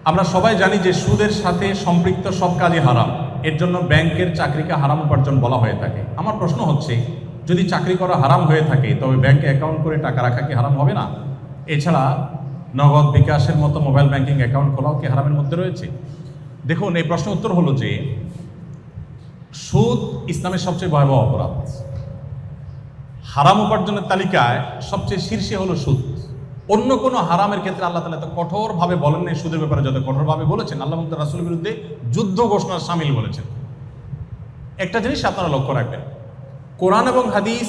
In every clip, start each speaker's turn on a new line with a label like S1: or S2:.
S1: আমরা সবাই জানি যে সুদের সাথে সম্পৃক্ত সব কাজই হারাম। এর জন্য ব্যাংকের চাকরিকে হারাম উপার্জন বলা হয়ে থাকে। আমার প্রশ্ন হচ্ছে, যদি চাকরি করা হারাম হয়ে থাকে তবে ব্যাংকে অ্যাকাউন্ট করে টাকা রাখা কি হারাম হবে না? এছাড়া নগদ বিকাশের মতো মোবাইল ব্যাংকিং অ্যাকাউন্ট খোলাও কি হারামের মধ্যে রয়েছে? দেখুন, এই প্রশ্নের উত্তর হলো যে সুদ ইসলামের সবচেয়ে ভয়াবহ অপরাধ। হারাম উপার্জনের তালিকায় সবচেয়ে শীর্ষে হলো সুদ। অন্য কোনো হারামের ক্ষেত্রে আল্লাহ তাআলা এত কঠোরভাবে বলেন নাই, সুদের ব্যাপারে যত কঠোরভাবে বলেছেন। আল্লাহ এবং তার রাসূলের বিরুদ্ধে যুদ্ধ ঘোষণার শামিল বলেছেন। একটা জিনিস আপনারা লক্ষ্য রাখবেন, কোরআন এবং হাদিস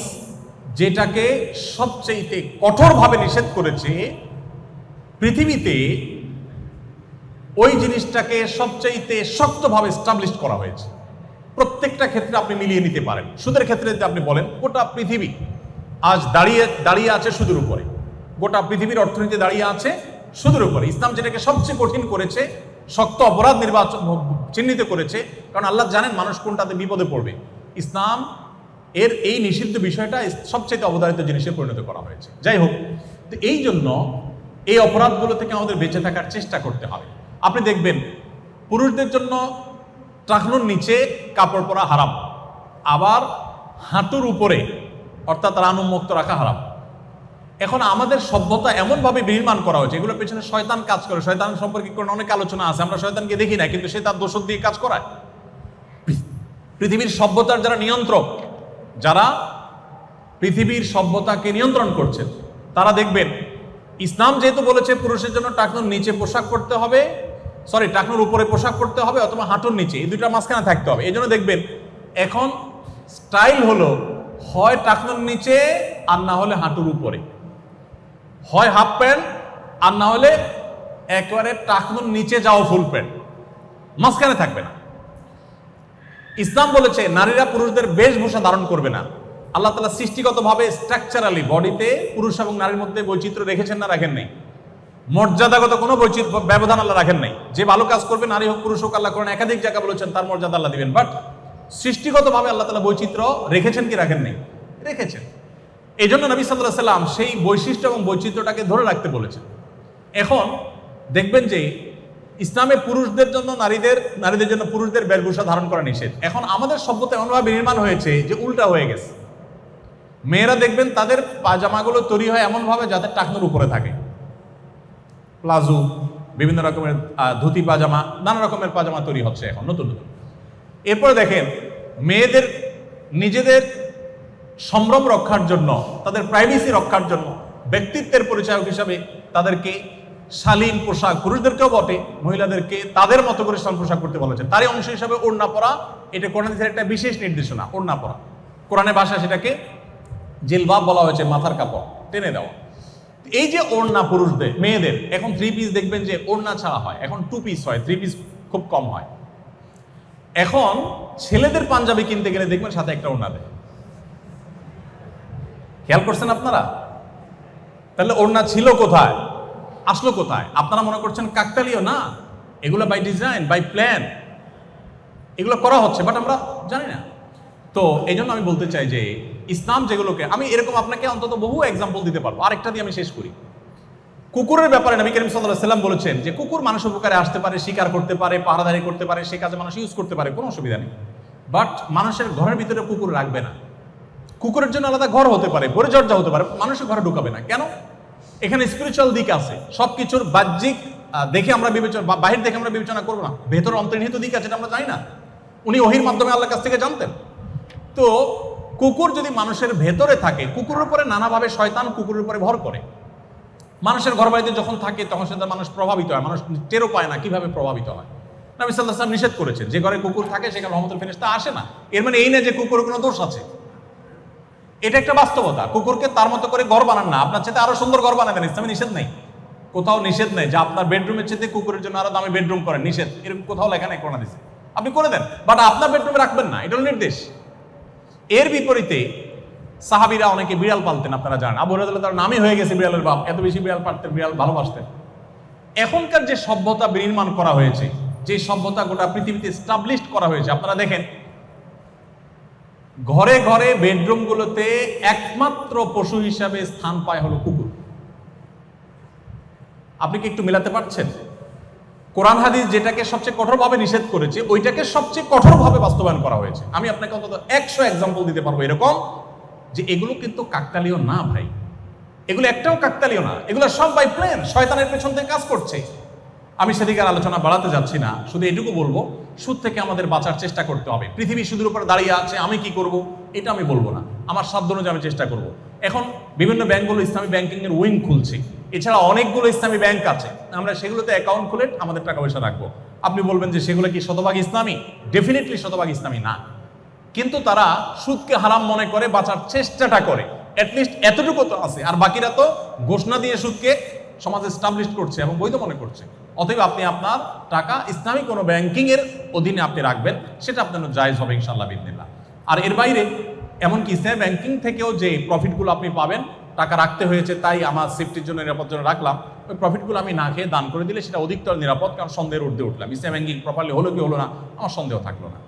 S1: যেটাকে সবচেয়ে কঠোরভাবে নিষেধ করেছে পৃথিবীতে, ওই জিনিসটাকে সবচেয়ে শক্তভাবে এস্টাবলিশ করা হয়েছে। প্রত্যেকটা ক্ষেত্রে আপনি মিলিয়ে নিতে পারেন। সুদের ক্ষেত্রে যদি আপনি বলেন, গোটা পৃথিবী আজ দাঁড়িয়ে আছে সুদের উপরে। গোটা পৃথিবীর অর্থনীতি দাঁড়িয়ে আছে সুদের উপরে। ইসলাম যেটাকে সবচেয়ে কঠিন করেছে, শক্ত অপরাধ চিহ্নিত করেছে, কারণ আল্লাহ জানেন মানুষ কোনটাতে বিপদে পড়বে। ইসলাম এর এই নিষিদ্ধ বিষয়টা সবচেয়ে অবধারিত জিনিসে পরিণত করা হয়েছে। যাই হোক, তো এই জন্য এই অপরাধগুলো থেকে আমাদের বেঁচে থাকার চেষ্টা করতে হবে। আপনি দেখবেন, পুরুষদের জন্য টাকনুর নিচে কাপড় পরা হারাম, আবার হাঁটুর উপরে অর্থাৎ রান উন্মুক্ত রাখা হারাম। এখন আমাদের সভ্যতা এমনভাবে নির্মাণ করা হয়েছে, এগুলোর পেছনে শয়তান কাজ করে। শয়তান সম্পর্কে অনেক আলোচনা আছে, আমরা শয়তানকে দেখি না, কিন্তু সে তার দোষক দিয়ে কাজ করায়। পৃথিবীর সভ্যতার যারা নিয়ন্ত্রক, যারা পৃথিবীর সভ্যতাকে নিয়ন্ত্রণ করছেন, তারা দেখবেন ইসলাম যেহেতু বলেছে পুরুষের জন্য টাকনুর নিচে পোশাক পরতে হবে, টাকনুর উপরে পোশাক পরতে হবে অথবা হাঁটুর নিচে, এই দুইটা মাঝখানে থাকতে হবে। এই জন্য দেখবেন এখন স্টাইল হলো হয় টাকনুর নিচে আর না হলে হাঁটুর উপরে, হয় হাফ প্যান্ট আর না হলে একেবারে টাকনুর নিচে যাও ফুল প্যান্ট, মাঝখানে থাকবে না। ইসলাম বলেছে নারীরা পুরুষদের বেশভূষা ধারণ করবে না। আল্লাহ তাআলা সৃষ্টিগতভাবে স্ট্রাকচারালি বডিতে পুরুষ এবং নারীর মধ্যে বৈচিত্র্য রেখেছেন না রাখেন নাই? মর্যাদাগত কোনো বৈচিত্র্য ব্যবধান আল্লাহ রাখেন নাই। যে ভালো কাজ করবে, নারী হোক পুরুষ হোক, আল্লাহ কোরআনে একাধিক জায়গা বলেছেন তার মর্যাদা আল্লাহ দিবেন। বাট সৃষ্টিগতভাবে আল্লাহ তাআলা বৈচিত্র্য রেখেছেন কি রাখেন নাই? রেখেছেন। এই জন্য নবী সাল্লাল্লাহু আলাইহি সাল্লাম সেই বৈশিষ্ট্য এবং বৈচিত্র্যটাকে ধরে রাখতে বলেছেন। এখন দেখবেন যে ইসলামে পুরুষদের জন্য নারীদের জন্য পুরুষদের বেশভূষা ধারণ করা নিষেধ। এখন আমাদের সভ্যতা এমনভাবে নির্মাণ হয়েছে যে উল্টা হয়ে গেছে। মেয়েরা দেখবেন তাদের পাজামাগুলো তৈরি হয় এমনভাবে যাতে টাকনুর উপরে থাকে, প্লাজো, বিভিন্ন রকমের ধুতি পাজামা, নানা রকমের পাজামা তৈরি হচ্ছে এখন নতুন নতুন। এরপরে দেখেন মেয়েদের নিজেদের সম্ভ্রম রক্ষার জন্য, তাদের প্রাইভেসি রক্ষার জন্য, ব্যক্তিত্বের পরিচায়ক হিসাবে তাদেরকে শালীন পোশাক, পুরুষদেরকেও বটে মহিলাদেরকে তাদের মতো করে শালীন পোশাক করতে বলেছেন। তারই অংশ হিসাবে ওড়না পরা, এটা কোরআনের একটা বিশেষ নির্দেশনা। ওড়না পরা, কোরআনের ভাষায় সেটাকে জিলবাব বলা হয়েছে, মাথার কাপড় টেনে দেওয়া। এই যে ওড়না পুরুষদের, মেয়েদের এখন 3 পিস দেখবেন যে ওড়না ছাড়া হয়, এখন 2 পিস হয়, 3 পিস খুব কম হয়। এখন ছেলেদের পাঞ্জাবি কিনতে গেলে দেখবেন সাথে একটা ওড়না দেয়। খেয়াল করছেন আপনারা? তাহলে ওড়না ছিল কোথায়, আসলো কোথায়? আপনারা মনে করছেন কাকতালীয়? না, এগুলো বাই ডিজাইন, বাই প্ল্যান এগুলো করা হচ্ছে, বাট আমরা জানি না। তো এই জন্য আমি বলতে চাই যে ইসলাম যেগুলোকে, আমি এরকম আপনাকে অন্তত বহু এক্সাম্পল দিতে পারবো। আরেকটা দিয়ে আমি শেষ করি। কুকুরের ব্যাপারে নবী করিম সাল্লাল্লাহু আলাইহি ওয়াসাল্লাম বলেছেন যে কুকুর মানুষ উপকারে আসতে পারে, শিকার করতে পারে, পাহারাদারি করতে পারে, সে কাজে মানুষ ইউজ করতে পারে, কোনো অসুবিধা নেই। বাট মানুষের ঘরের ভিতরে কুকুর রাখবে না। কুকুরের জন্য আলাদা ঘর হতে পারে, পরিচর্যা হতে পারে, মানুষের ঘরে ঢুকাবে না। কেন? এখানে স্পিরিচুয়াল দিক আছে। সবকিছুর বাহ্যিক দেখে আমরা বিবেচনা, বাহির দেখে আমরা বিবেচনা করবো না, ভেতর অন্তর্নিহিত দিক আছে, এটা আমরা জানি না। উনি ওহীর মাধ্যমে আল্লাহর কাছ থেকে জানতেন। তো কুকুর যদি মানুষের ভেতরে থাকে, কুকুরের উপরে নানাভাবে শয়তান কুকুরের উপরে ভর করে। মানুষের ঘর বাড়িতে যখন থাকে তখন সেটা মানুষ প্রভাবিত হয়, মানুষ টেরও পায় না কিভাবে প্রভাবিত হয়। নবী সাল্লাল্লাহু আলাইহি ওয়াসাল্লাম নিষেধ করেছেন, যে ঘরে কুকুর থাকে সেখানে রহমতুল ফেরেশতা আসে না। এর মানে এই না যে কুকুরের কোনো দোষ আছে, এটা একটা বাস্তবতা। কুকুরকে তার মতো করে ঘর বানান না, আপনার চেয়ে আরো সুন্দর ঘর বানাবেন। ইসলামে নিষেধ নেই, কোথাও নিষেধ নেই যে আপনার বেডরুমের চেয়ে কুকুরের জন্য আরো দামি বেডরুম করেন, নিষেধ এরকম কোথাও লেখা নেই। কোরআন হাদিসে আপনি করে দেন, বাট আপনার বেডরুমে রাখবেন না, এটা হলো নির্দেশ। এর বিপরীতে সাহাবীরা অনেকে বিড়াল পালতেন, আপনারা জানেন। আবু হুরায়রা তার নামই হয়ে গেছে বিড়ালের বাপ, এত বেশি বিড়াল পালতেন, বিড়াল ভালোবাসতেন। এখনকার যে সভ্যতা নির্মাণ করা হয়েছে, যে সভ্যতা গোটা পৃথিবীতে এস্টাবলিশড করা হয়েছে, আপনারা দেখেন ঘরে ঘরে বেডরুমগুলোতে একমাত্র পশু হিসাবে স্থান পায় হলো কুকুর। আপনি কি একটু মেলাতে পারছেন? কোরআন হাদিস যেটাকে সবচেয়ে কঠোরভাবে নিষেধ করেছে ওইটাকে সবচেয়ে কঠোরভাবে বাস্তবায়ন করা হয়েছে। আমি আপনাকে অন্তত 100 এক্সাম্পল দিতে পারবো এরকম, যে এগুলো কিন্তু কাকতালীয় না ভাই, এগুলো একটাও কাকতালীয় না, এগুলো সব বাই প্ল্যান, শয়তানের পেছন থেকে কাজ করছে। আমি সেদিকে আর আলোচনা বাড়াতে যাচ্ছি না, শুধু এটুকু বলবো সুদ থেকে আমাদের বাঁচার চেষ্টা করতে হবে। পৃথিবী সুদের উপরে দাঁড়িয়ে আছে, আমি কি করব এটা আমি বলবো না, আমার সাধ্য অনুযায়ী আমি চেষ্টা করব। এখন বিভিন্ন ব্যাংকগুলো ইসলামী ব্যাংকিং এর উইং খুলছে, এছাড়া অনেকগুলো ইসলামী ব্যাংক আছে, আমরা সেগুলোতে অ্যাকাউন্ট খুলে আমাদের টাকা পয়সা রাখবো। আপনি বলবেন যে সেগুলো কি শতভাগ ইসলামী? ডেফিনেটলি শতভাগ ইসলামী না, কিন্তু তারা সুদকে হারাম মনে করে বাঁচার চেষ্টাটা করে, অ্যাটলিস্ট এতটুকু তো আছে। আর বাকিরা তো ঘোষণা দিয়ে সুদকে সমাজে এস্টাবলিশ করছে এবং বৈধ মনে করছে। অতএব আপনি আপনার টাকা ইসলামী কোনো ব্যাংকিং এর অধীনে আপনি রাখবেন, সেটা আপনার জন্য জায়েজ হবে ইনশাআল্লাহ বিদিনিল্লাহ। আর এর বাইরে এমনকি ইসলামী ব্যাংকিং থেকেও যে প্রফিটগুলো আপনি পাবেন, টাকা রাখতে হয়েছে তাই আমার সেফটির জন্য নিরাপদ জন্য রাখলাম, ওই প্রফিটগুলো আমি না খেয়ে দান করে দিলে সেটা অধিকতর নিরাপদ, কারণ সন্দেহের ঊর্ধ্বে উঠলাম। ইসলামী ব্যাংকিং প্রপারলি হলো কি হলো না আমার সন্দেহ থাকলো না।